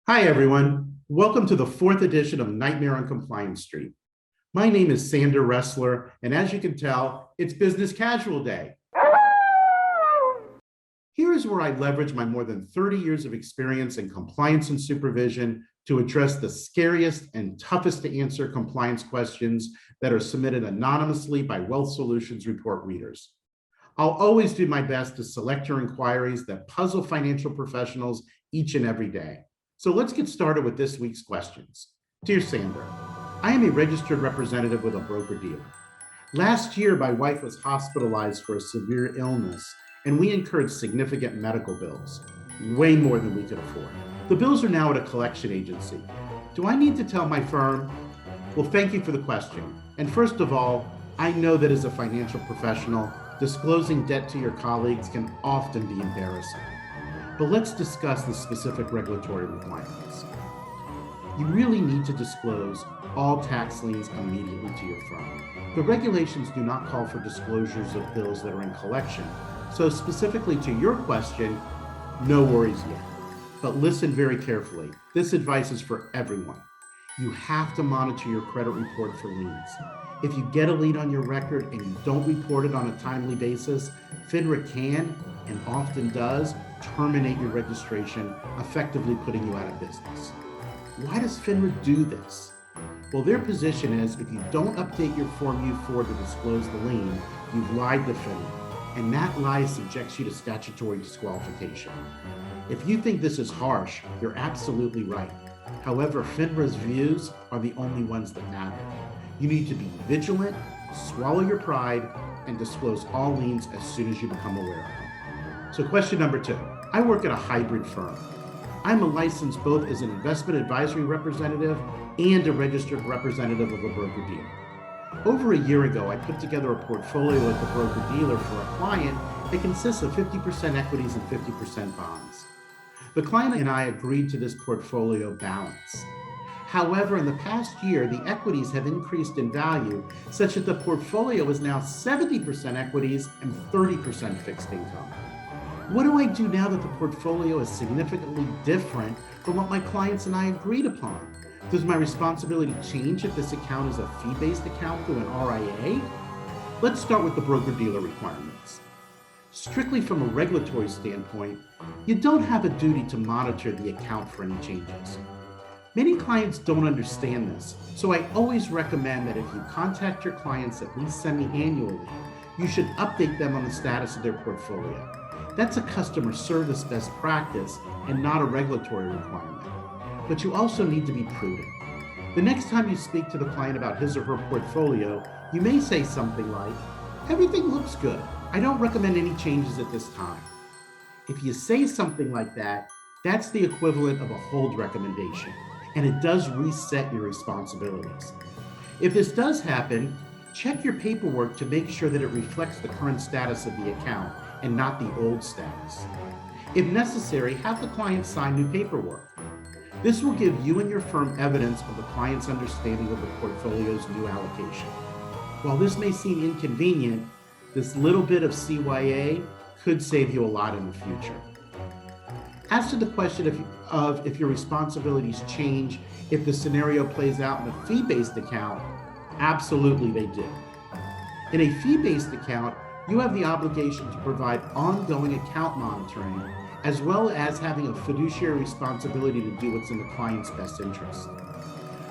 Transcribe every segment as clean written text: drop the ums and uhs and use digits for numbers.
Hi, everyone. Welcome to the fourth edition of Nightmare on Compliance Street. My name is Sander Ressler, and as you can tell, it's business casual day. Here is where I leverage my more than 30 years of experience in compliance and supervision to address the scariest and toughest to answer compliance questions that are submitted anonymously by Wealth Solutions report readers. I'll always do my best to select your inquiries that puzzle financial professionals each and every day. So let's get started with this week's questions. Dear Sander, I am a registered representative with a broker-dealer. Last year, my wife was hospitalized for a severe illness, and we incurred significant medical bills, way more than we could afford. The bills are now at a collection agency. Do I need to tell my firm? Well, thank you for the question. And first of all, I know that as a financial professional, disclosing debt to your colleagues can often be embarrassing. But let's discuss the specific regulatory requirements. You really need to disclose all tax liens immediately to your firm. The regulations do not call for disclosures of bills that are in collection. So specifically to your question, no worries yet. But listen very carefully. This advice is for everyone. You have to monitor your credit report for liens. If you get a lien on your record and you don't report it on a timely basis, FINRA can, and often does, terminate your registration, effectively putting you out of business. Why does FINRA do this? Well, their position is if you don't update your Form U-4 to disclose the lien, you've lied to FINRA, and that lie subjects you to statutory disqualification. If you think this is harsh, you're absolutely right. However, FINRA's views are the only ones that matter. You need to be vigilant, swallow your pride, and disclose all liens as soon as you become aware of them. So question number 2, I work at a hybrid firm. I'm licensed both as an investment advisory representative and a registered representative of a broker-dealer. Over a year ago, I put together a portfolio at the broker-dealer for a client that consists of 50% equities and 50% bonds. The client and I agreed to this portfolio balance. However, in the past year, the equities have increased in value such that the portfolio is now 70% equities and 30% fixed income. What do I do now that the portfolio is significantly different from what my clients and I agreed upon? Does my responsibility change if this account is a fee-based account through an RIA? Let's start with the broker-dealer requirements. Strictly from a regulatory standpoint, you don't have a duty to monitor the account for any changes. Many clients don't understand this, so I always recommend that if you contact your clients at least semi-annually, you should update them on the status of their portfolio. That's a customer service best practice and not a regulatory requirement. But you also need to be prudent. The next time you speak to the client about his or her portfolio, you may say something like, "Everything looks good. I don't recommend any changes at this time." If you say something like that, that's the equivalent of a hold recommendation, and it does reset your responsibilities. If this does happen, check your paperwork to make sure that it reflects the current status of the account and not the old status. If necessary, have the client sign new paperwork. This will give you and your firm evidence of the client's understanding of the portfolio's new allocation. While this may seem inconvenient, this little bit of CYA could save you a lot in the future. As to the question if your responsibilities change if the scenario plays out in a fee-based account, absolutely they do. In a fee-based account, you have the obligation to provide ongoing account monitoring, as well as having a fiduciary responsibility to do what's in the client's best interest.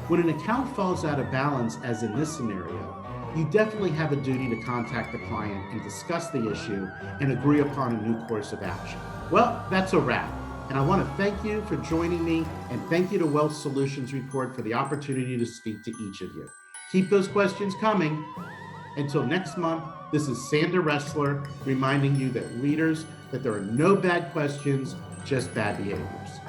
When an account falls out of balance, as in this scenario, you definitely have a duty to contact the client and discuss the issue and agree upon a new course of action. Well, that's a wrap. And I want to thank you for joining me, and thank you to Wealth Solutions Report for the opportunity to speak to each of you. Keep those questions coming. Until next month, this is Sander Ressler reminding you that readers, that there are no bad questions, just bad behaviors.